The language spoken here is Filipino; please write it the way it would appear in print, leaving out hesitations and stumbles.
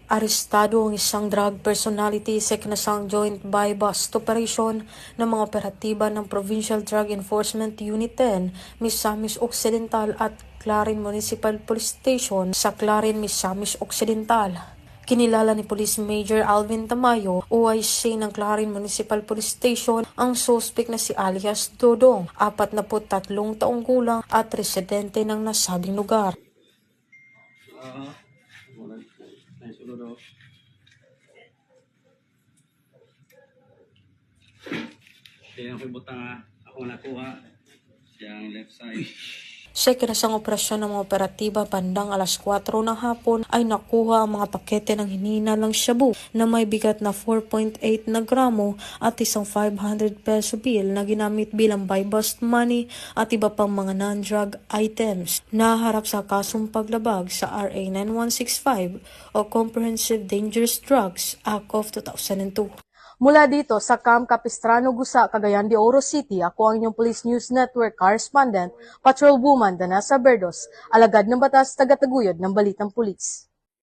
Arestado ang isang drug personality sa ikinasang joint buy-bust operation ng mga operatiba ng Provincial Drug Enforcement Unit 10, Misamis Occidental at Clarin Municipal Police Station sa Clarin, Misamis Occidental. Kinilala ni Police Major Alvin Tamayo, OIC ng Clarin Municipal Police Station, ang suspect na si alias Dodong, 43 taong gulang at residente ng nasabing lugar. Kaya ako butang ako nakuha siyang left side. Sa ikinasang operasyon ng mga operatiba bandang alas 4 ng hapon ay nakuha ang mga pakete ng hinihinalang shabu na may bigat na 4.8 na gramo at isang 500 peso bill na ginamit bilang buy-bust money at iba pang mga non-drug items. Naharap sa kasong paglabag sa RA 9165 o Comprehensive Dangerous Drugs Act of 2002. Mula dito sa Camp Capistrano, Gusa, Cagayan de Oro City, ako ang inyong Police News Network correspondent, Patrolwoman Danasa Berdos, alagad ng batas, tagataguyod ng Balitang Pulis.